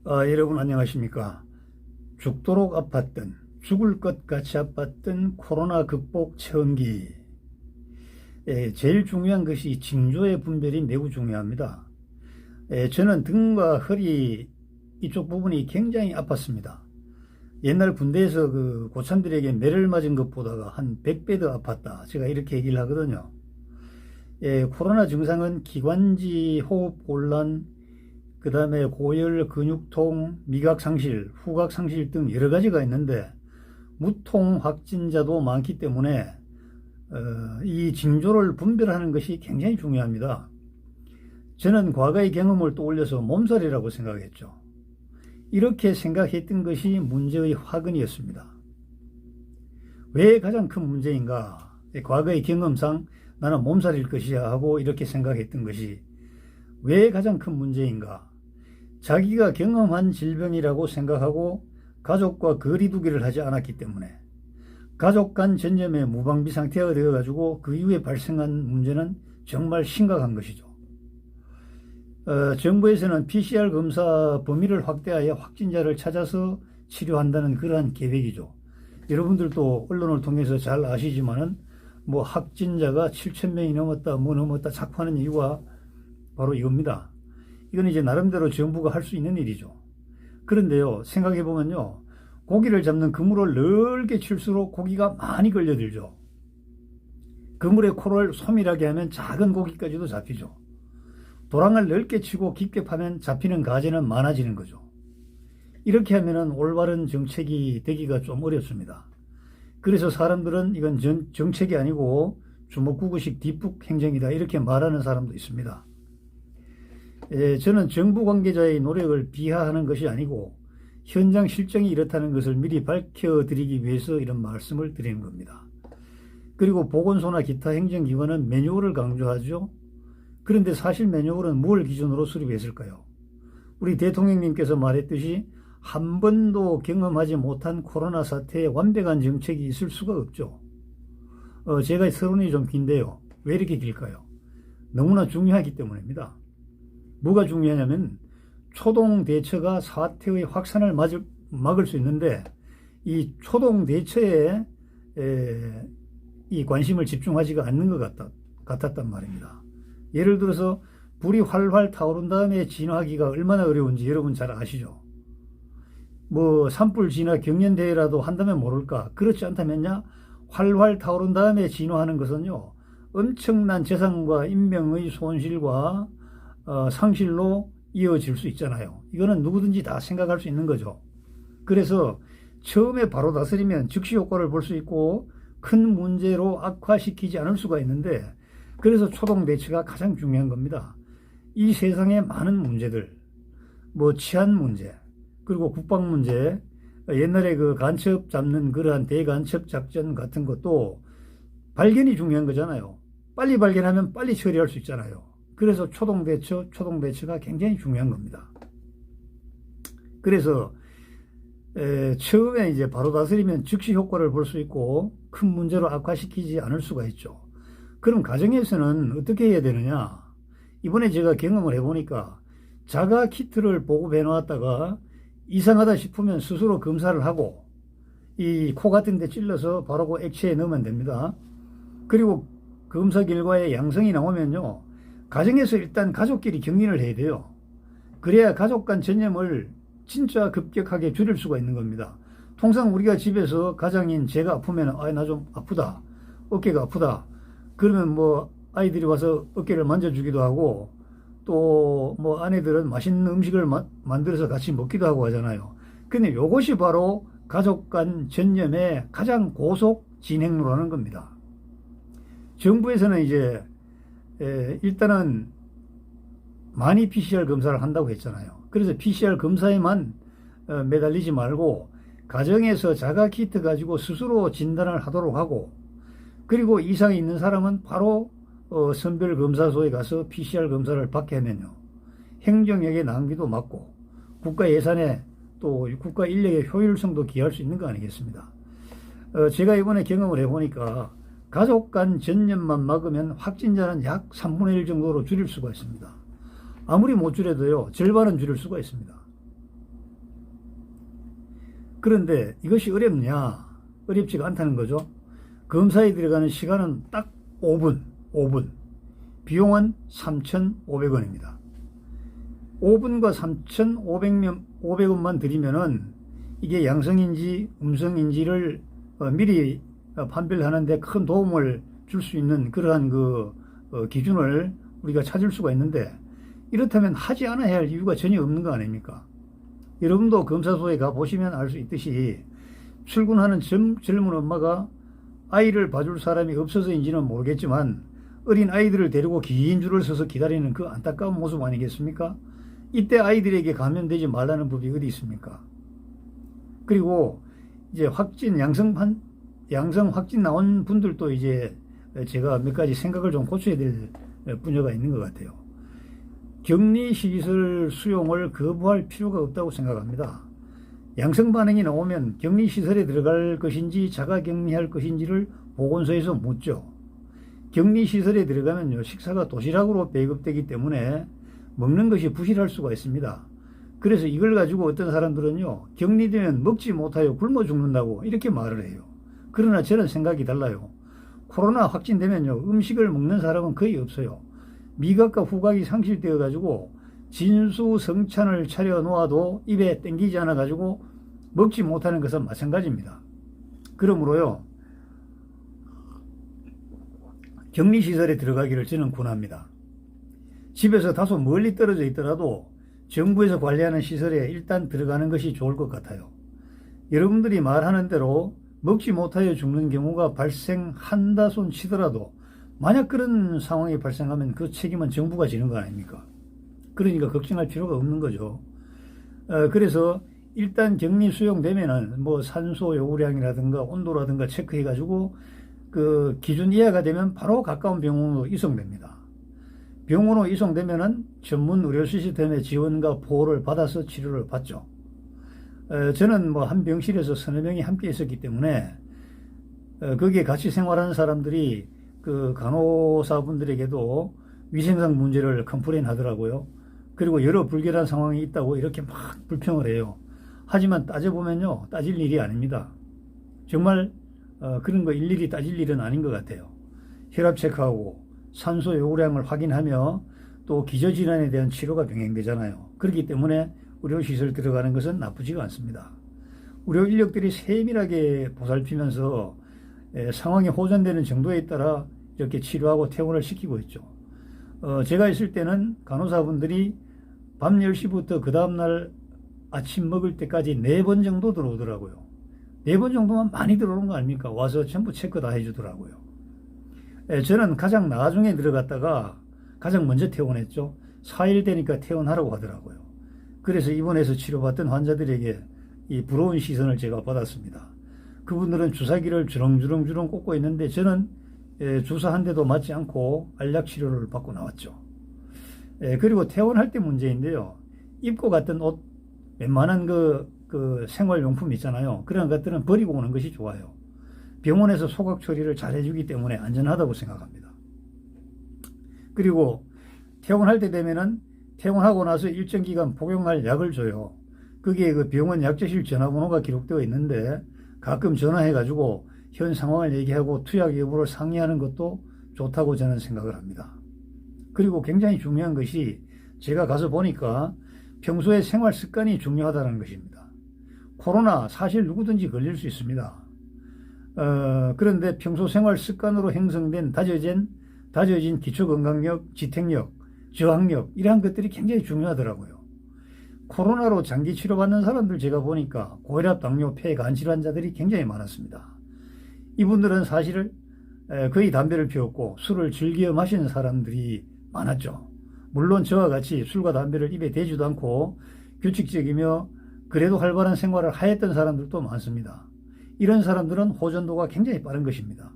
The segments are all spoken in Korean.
여러분 안녕하십니까. 죽도록 아팠던, 죽을 것 같이 아팠던 코로나 극복 체험기. 제일 중요한 것이 징조의 분별이 매우 중요합니다. 저는 등과 허리 이쪽 부분이 굉장히 아팠습니다. 옛날 군대에서 그 고참들에게 매를 맞은 것보다가 한 100배 더 아팠다, 제가 이렇게 얘기를 하거든요. 코로나 증상은 기관지 호흡 곤란, 그 다음에 고열, 근육통, 미각상실, 후각상실 등 여러 가지가 있는데 무통 확진자도 많기 때문에 이 징조를 분별하는 것이 굉장히 중요합니다. 저는 과거의 경험을 떠올려서 몸살이라고 생각했죠. 이렇게 생각했던 것이 문제의 화근이었습니다. 왜 가장 큰 문제인가? 과거의 경험상 나는 몸살일 것이야 하고 이렇게 생각했던 것이 왜 가장 큰 문제인가? 자기가 경험한 질병이라고 생각하고 가족과 거리두기를 하지 않았기 때문에 가족 간 전염의 무방비 상태가 되어가지고 그 이후에 발생한 문제는 정말 심각한 것이죠. 정부에서는 PCR 검사 범위를 확대하여 확진자를 찾아서 치료한다는 그러한 계획이죠. 여러분들도 언론을 통해서 잘 아시지만은 뭐 확진자가 7,000명이 넘었다, 뭐 넘었다 자꾸하는 이유가 바로 이겁니다. 이건 이제 나름대로 정부가 할 수 있는 일이죠. 그런데요, 생각해보면요, 고기를 잡는 그물을 넓게 칠수록 고기가 많이 걸려들죠. 그물에 코를 소밀하게 하면 작은 고기까지도 잡히죠. 도랑을 넓게 치고 깊게 파면 잡히는 가재는 많아지는 거죠. 이렇게 하면은 올바른 정책이 되기가 좀 어렵습니다. 그래서 사람들은 이건 정책이 아니고 주먹구구식 뒷북 행정이다, 이렇게 말하는 사람도 있습니다. 저는 정부 관계자의 노력을 비하하는 것이 아니고 현장 실정이 이렇다는 것을 미리 밝혀드리기 위해서 이런 말씀을 드리는 겁니다. 그리고 보건소나 기타 행정기관은 매뉴얼을 강조하죠. 그런데 사실 매뉴얼은 뭘 기준으로 수립했을까요? 우리 대통령님께서 말했듯이 한 번도 경험하지 못한 코로나 사태에 완벽한 정책이 있을 수가 없죠. 제가 서론이 좀 긴데요. 왜 이렇게 길까요? 너무나 중요하기 때문입니다. 뭐가 중요하냐면 초동 대처가 사태의 확산을 막을 수 있는데 이 초동 대처에 이 관심을 집중하지가 않는 것 같았단 말입니다. 예를 들어서 불이 활활 타오른 다음에 진화하기가 얼마나 어려운지 여러분 잘 아시죠? 뭐 산불 진화 경연대회라도 한다면 모를까? 그렇지 않다면야 활활 타오른 다음에 진화하는 것은요, 엄청난 재산과 인명의 손실과 상실로 이어질 수 있잖아요. 이거는 누구든지 다 생각할 수 있는 거죠. 그래서 처음에 바로 다스리면 즉시 효과를 볼 수 있고 큰 문제로 악화시키지 않을 수가 있는데, 그래서 초동 대처가 가장 중요한 겁니다. 이 세상의 많은 문제들, 뭐 치안 문제, 그리고 국방 문제, 옛날에 그 간첩 잡는 그러한 대간첩 작전 같은 것도 발견이 중요한 거잖아요. 빨리 발견하면 빨리 처리할 수 있잖아요. 그래서 초동 대처가 굉장히 중요한 겁니다. 그래서 처음에 이제 바로 다스리면 즉시 효과를 볼 수 있고 큰 문제로 악화시키지 않을 수가 있죠. 그럼 가정에서는 어떻게 해야 되느냐? 이번에 제가 경험을 해보니까 자가 키트를 보급해 놨다가 이상하다 싶으면 스스로 검사를 하고 이 코 같은 데 찔러서 바로 그 액체에 넣으면 됩니다. 그리고 검사 결과에 양성이 나오면요, 가정에서 일단 가족끼리 격리를 해야 돼요. 그래야 가족 간 전염을 진짜 급격하게 줄일 수가 있는 겁니다. 통상 우리가 집에서 가장인 제가 아프면 나 좀 아프다, 어깨가 아프다, 그러면 뭐 아이들이 와서 어깨를 만져주기도 하고 또 뭐 아내들은 맛있는 음식을 만들어서 같이 먹기도 하고 하잖아요. 근데 이것이 바로 가족 간 전염의 가장 고속 진행로라는 겁니다. 정부에서는 이제 일단은 많이 PCR 검사를 한다고 했잖아요. 그래서 PCR 검사에만 매달리지 말고 가정에서 자가 키트 가지고 스스로 진단을 하도록 하고, 그리고 이상이 있는 사람은 바로 선별검사소에 가서 PCR 검사를 받게 하면요, 행정력의 낭비도 막고 국가 예산에 또 국가 인력의 효율성도 기할 수 있는 거 아니겠습니다. 제가 이번에 경험을 해보니까 가족 간 전염만 막으면 확진자는 약 3분의 1 정도로 줄일 수가 있습니다. 아무리 못 줄여도요, 절반은 줄일 수가 있습니다. 그런데 이것이 어렵냐? 어렵지가 않다는 거죠. 검사에 들어가는 시간은 딱 5분. 비용은 3,500원입니다. 5분과 3,500원만 들이면은 이게 양성인지 음성인지를 미리 판별하는데 큰 도움을 줄 수 있는 그러한 기준을 우리가 찾을 수가 있는데, 이렇다면 하지 않아야 할 이유가 전혀 없는 거 아닙니까? 여러분도 검사소에 가 보시면 알 수 있듯이 출근하는 젊은 엄마가 아이를 봐줄 사람이 없어서인지는 모르겠지만 어린 아이들을 데리고 긴 줄을 서서 기다리는 그 안타까운 모습 아니겠습니까? 이때 아이들에게 감염되지 말라는 법이 어디 있습니까? 그리고 이제 양성 확진 나온 분들도 이제 제가 몇 가지 생각을 좀 고쳐야 될 분야가 있는 것 같아요. 격리시설 수용을 거부할 필요가 없다고 생각합니다. 양성 반응이 나오면 격리시설에 들어갈 것인지 자가격리할 것인지를 보건소에서 묻죠. 격리시설에 들어가면요, 식사가 도시락으로 배급되기 때문에 먹는 것이 부실할 수가 있습니다. 그래서 이걸 가지고 어떤 사람들은요, 격리되면 먹지 못하여 굶어 죽는다고 이렇게 말을 해요. 그러나 저는 생각이 달라요. 코로나 확진되면요, 음식을 먹는 사람은 거의 없어요. 미각과 후각이 상실되어 가지고 진수성찬을 차려 놓아도 입에 땡기지 않아 가지고 먹지 못하는 것은 마찬가지입니다. 그러므로요, 격리시설에 들어가기를 저는 권합니다. 집에서 다소 멀리 떨어져 있더라도 정부에서 관리하는 시설에 일단 들어가는 것이 좋을 것 같아요. 여러분들이 말하는 대로 먹지 못하여 죽는 경우가 발생한다 손 치더라도 만약 그런 상황이 발생하면 그 책임은 정부가 지는 거 아닙니까? 그러니까 걱정할 필요가 없는 거죠. 그래서 일단 격리 수용되면은 뭐 산소 요구량이라든가 온도라든가 체크해 가지고 그 기준 이하가 되면 바로 가까운 병원으로 이송됩니다. 병원으로 이송되면은 전문 의료 시스템의 지원과 보호를 받아서 치료를 받죠. 저는 뭐 한 병실에서 서너 명이 함께 있었기 때문에 거기에 같이 생활하는 사람들이 그 간호사분들에게도 위생상 문제를 컴플레인 하더라고요. 그리고 여러 불결한 상황이 있다고 이렇게 막 불평을 해요. 하지만 따져보면요, 따질 일이 아닙니다. 정말 그런 거 일일이 따질 일은 아닌 것 같아요. 혈압 체크하고 산소 요구량을 확인하며 또 기저질환에 대한 치료가 병행되잖아요. 그렇기 때문에 의료시설 들어가는 것은 나쁘지가 않습니다. 의료 인력들이 세밀하게 보살피면서 상황이 호전되는 정도에 따라 이렇게 치료하고 퇴원을 시키고 있죠. 제가 있을 때는 간호사분들이 밤 10시부터 그 다음날 아침 먹을 때까지 4번 정도 들어오더라고요. 4번 정도만 많이 들어오는 거 아닙니까? 와서 전부 체크 다 해주더라고요. 저는 가장 나중에 들어갔다가 가장 먼저 퇴원했죠. 4일 되니까 퇴원하라고 하더라고요. 그래서 입원해서 치료받던 환자들에게 이 부러운 시선을 제가 받았습니다. 그분들은 주사기를 주렁주렁 꽂고 있는데 저는 주사 한 대도 맞지 않고 알약 치료를 받고 나왔죠. 그리고 퇴원할 때 문제인데요. 입고 갔던 옷, 웬만한 그 생활용품 있잖아요. 그런 것들은 버리고 오는 것이 좋아요. 병원에서 소각 처리를 잘 해주기 때문에 안전하다고 생각합니다. 그리고 퇴원할 때 되면은 퇴원하고 나서 일정 기간 복용할 약을 줘요. 거기에 그 병원 약제실 전화번호가 기록되어 있는데 가끔 전화해가지고 현 상황을 얘기하고 투약 여부를 상의하는 것도 좋다고 저는 생각을 합니다. 그리고 굉장히 중요한 것이 제가 가서 보니까 평소에 생활 습관이 중요하다는 것입니다. 코로나 사실 누구든지 걸릴 수 있습니다. 그런데 평소 생활 습관으로 형성된 다져진 기초건강력, 지탱력, 저항력 이러한 것들이 굉장히 중요하더라고요. 코로나로 장기 치료받는 사람들 제가 보니까 고혈압, 당뇨, 폐, 간 질환자들이 굉장히 많았습니다. 이분들은 사실 거의 담배를 피웠고 술을 즐겨 마시는 사람들이 많았죠. 물론 저와 같이 술과 담배를 입에 대지도 않고 규칙적이며 그래도 활발한 생활을 하였던 사람들도 많습니다. 이런 사람들은 호전도가 굉장히 빠른 것입니다.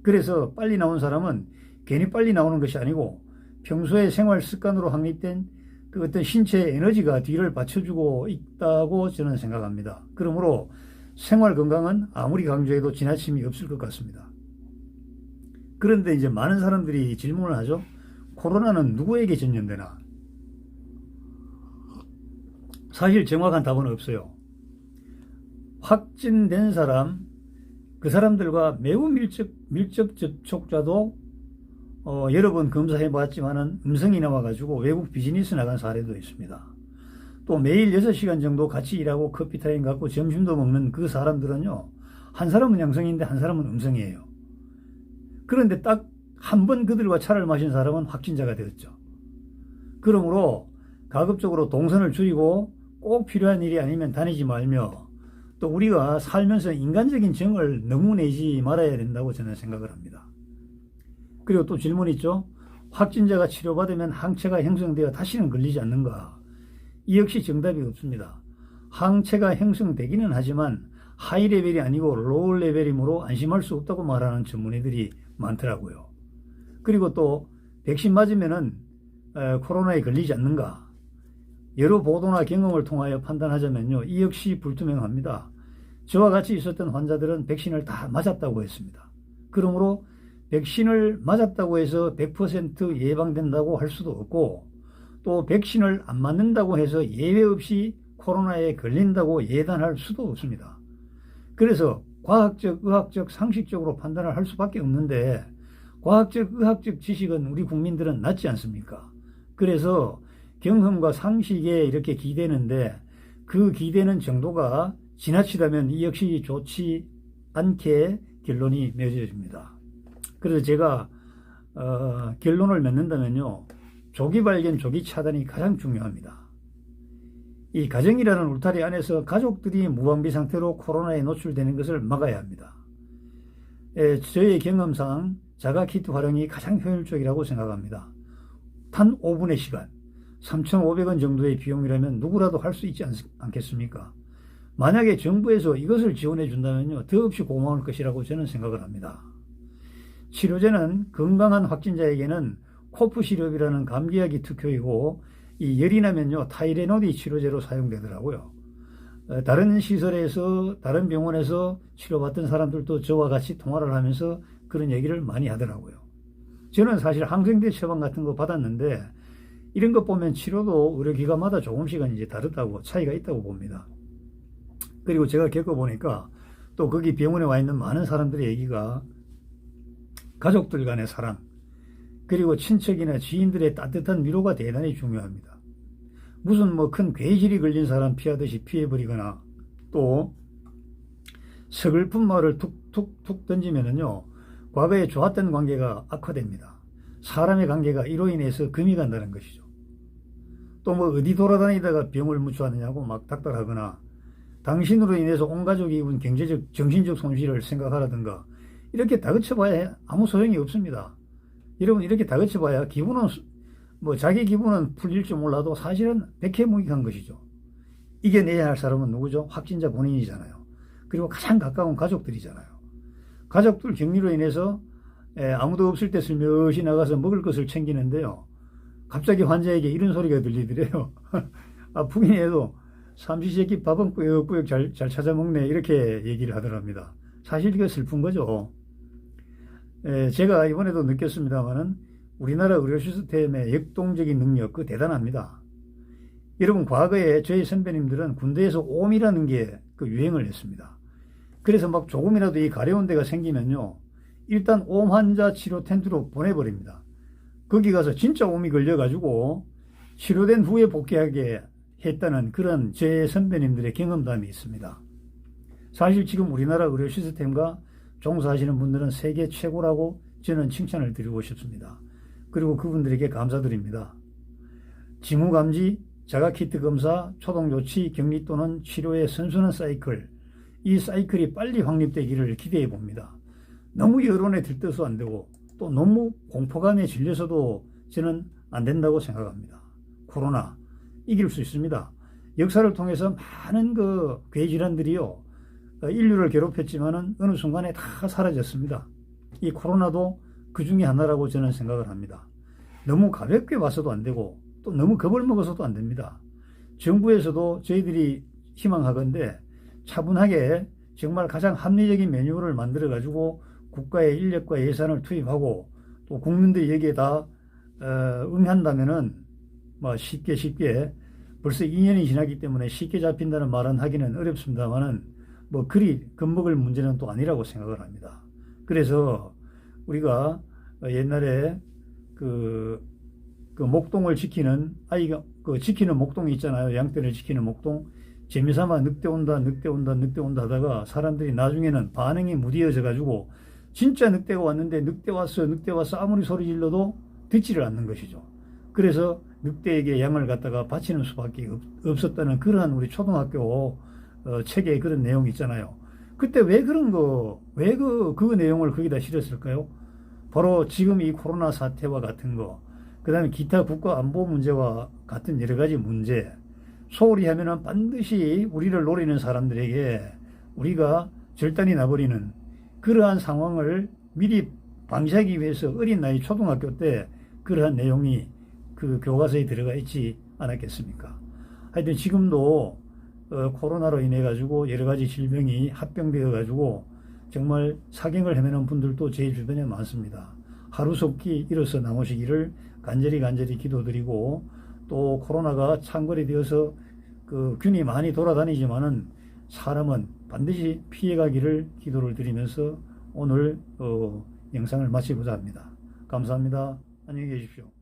그래서 빨리 나온 사람은 괜히 빨리 나오는 것이 아니고 평소에 생활 습관으로 확립된 그 어떤 신체의 에너지가 뒤를 받쳐주고 있다고 저는 생각합니다. 그러므로 생활 건강은 아무리 강조해도 지나침이 없을 것 같습니다. 그런데 이제 많은 사람들이 질문을 하죠. 코로나는 누구에게 전염되나? 사실 정확한 답은 없어요. 확진된 사람, 그 사람들과 매우 밀접 접촉자도 여러 번 검사해 봤지만은 음성이 나와가지고 외국 비즈니스 나간 사례도 있습니다. 또 매일 6시간 정도 같이 일하고 커피 타임 갖고 점심도 먹는 그 사람들은요, 한 사람은 양성인데 한 사람은 음성이에요. 그런데 딱 한 번 그들과 차를 마신 사람은 확진자가 되었죠. 그러므로 가급적으로 동선을 줄이고 꼭 필요한 일이 아니면 다니지 말며, 또 우리가 살면서 인간적인 정을 너무 내지 말아야 된다고 저는 생각을 합니다. 그리고 또 질문 있죠. 확진자가 치료받으면 항체가 형성되어 다시는 걸리지 않는가? 이 역시 정답이 없습니다. 항체가 형성되기는 하지만 하이 레벨이 아니고 로우 레벨이므로 안심할 수 없다고 말하는 전문의들이 많더라고요. 그리고 또 백신 맞으면은 코로나에 걸리지 않는가? 여러 보도나 경험을 통하여 판단하자면요, 이 역시 불투명합니다. 저와 같이 있었던 환자들은 백신을 다 맞았다고 했습니다. 그러므로 백신을 맞았다고 해서 100% 예방된다고 할 수도 없고, 또 백신을 안 맞는다고 해서 예외 없이 코로나에 걸린다고 예단할 수도 없습니다. 그래서 과학적, 의학적, 상식적으로 판단을 할 수밖에 없는데, 과학적, 의학적 지식은 우리 국민들은 낮지 않습니까? 그래서 경험과 상식에 이렇게 기대는데, 그 기대는 정도가 지나치다면 이 역시 좋지 않게 결론이 맺어집니다. 그래서 제가 결론을 맺는다면요, 조기 발견, 조기 차단이 가장 중요합니다. 이 가정이라는 울타리 안에서 가족들이 무방비 상태로 코로나에 노출되는 것을 막아야 합니다. 저의 경험상 자가키트 활용이 가장 효율적이라고 생각합니다. 단 5분의 시간, 3,500원 정도의 비용이라면 누구라도 할 수 있지 않겠습니까? 만약에 정부에서 이것을 지원해 준다면요, 더없이 고마울 것이라고 저는 생각을 합니다. 치료제는 건강한 확진자에게는 코프 시럽이라는 감기약이 특효이고, 이 열이 나면요, 타이레놀이 치료제로 사용되더라고요. 다른 시설에서, 다른 병원에서 치료받던 사람들도 저와 같이 통화를 하면서 그런 얘기를 많이 하더라고요. 저는 사실 항생제 처방 같은 거 받았는데, 이런 것 보면 치료도 의료기관마다 조금씩은 이제 다르다고, 차이가 있다고 봅니다. 그리고 제가 겪어보니까 또 거기 병원에 와 있는 많은 사람들의 얘기가 가족들 간의 사랑, 그리고 친척이나 지인들의 따뜻한 위로가 대단히 중요합니다. 무슨 뭐 큰 괴질이 걸린 사람 피하듯이 피해버리거나, 또 서글픈 말을 툭툭툭 던지면은요, 과거에 좋았던 관계가 악화됩니다. 사람의 관계가 이로 인해서 금이 간다는 것이죠. 또 뭐 어디 돌아다니다가 병을 무추하느냐고 막 닥달하거나, 당신으로 인해서 온 가족이 입은 경제적, 정신적 손실을 생각하라든가, 이렇게 다그쳐봐야 아무 소용이 없습니다. 여러분, 이렇게 다그쳐봐야 기분은, 자기 기분은 풀릴지 몰라도 사실은 백해무익한 것이죠. 이겨내야 할 사람은 누구죠? 확진자 본인이잖아요. 그리고 가장 가까운 가족들이잖아요. 가족들 격리로 인해서 아무도 없을 때 슬며시 나가서 먹을 것을 챙기는데요, 갑자기 환자에게 이런 소리가 들리더래요. 아프긴 해도 삼시세끼 밥은 꾸역꾸역 잘 찾아 먹네, 이렇게 얘기를 하더랍니다. 사실 이거 슬픈 거죠. 제가 이번에도 느꼈습니다만은 우리나라 의료 시스템의 역동적인 능력, 그 대단합니다. 여러분, 과거에 저희 선배님들은 군대에서 옴이라는 게 그 유행을 했습니다. 그래서 막 조금이라도 이 가려운 데가 생기면요, 일단 옴 환자 치료 텐트로 보내버립니다. 거기 가서 진짜 옴이 걸려가지고 치료된 후에 복귀하게 했다는 그런 제 선배님들의 경험담이 있습니다. 사실 지금 우리나라 의료 시스템과 종사하시는 분들은 세계 최고라고 저는 칭찬을 드리고 싶습니다. 그리고 그분들에게 감사드립니다. 징후감지, 자가키트 검사, 초동조치, 격리 또는 치료의 선순환 사이클, 이 사이클이 빨리 확립되기를 기대해 봅니다. 너무 여론에 들떠서 안 되고, 또 너무 공포감에 질려서도 저는 안 된다고 생각합니다. 코로나 이길 수 있습니다. 역사를 통해서 많은 그 괴질환들이요, 인류를 괴롭혔지만은 어느 순간에 다 사라졌습니다. 이 코로나도 그 중에 하나라고 저는 생각을 합니다. 너무 가볍게 봐서도 안 되고, 또 너무 겁을 먹어서도 안 됩니다. 정부에서도 저희들이 희망하건대 차분하게 정말 가장 합리적인 매뉴얼을 만들어 가지고 국가의 인력과 예산을 투입하고, 또 국민들이 여기에 다 응한다면은 쉽게 벌써 2년이 지났기 때문에 쉽게 잡힌다는 말은 하기는 어렵습니다만은, 뭐 그리 겁먹을 문제는 또 아니라고 생각을 합니다. 그래서 우리가 옛날에 그 목동을 지키는 아이가 그 지키는 목동이 있잖아요. 양떼를 지키는 목동. 재미삼아 늑대 온다, 늑대 온다, 늑대 온다 하다가 사람들이 나중에는 반응이 무디어져 가지고 진짜 늑대가 왔는데 늑대 왔어, 늑대 왔어 아무리 소리 질러도 듣지를 않는 것이죠. 그래서 늑대에게 양을 갖다가 바치는 수밖에 없었다는 그러한 우리 초등학교 책에 그런 내용이 있잖아요. 그때 왜 그 내용을 거기다 실었을까요? 바로 지금 이 코로나 사태와 같은 거, 그 다음에 기타 국가 안보 문제와 같은 여러 가지 문제, 소홀히 하면은 반드시 우리를 노리는 사람들에게 우리가 절단이 나버리는 그러한 상황을 미리 방지하기 위해서 어린 나이 초등학교 때 그러한 내용이 그 교과서에 들어가 있지 않았겠습니까? 하여튼 지금도 코로나로 인해 가지고 여러 가지 질병이 합병되어 가지고 정말 사경을 헤매는 분들도 제 주변에 많습니다. 하루속히 일어서 나오시기를 간절히 기도드리고, 또 코로나가 창궐이 되어서 그 균이 많이 돌아다니지만은 사람은 반드시 피해가기를 기도를 드리면서 오늘 영상을 마치고자 합니다. 감사합니다. 안녕히 계십시오.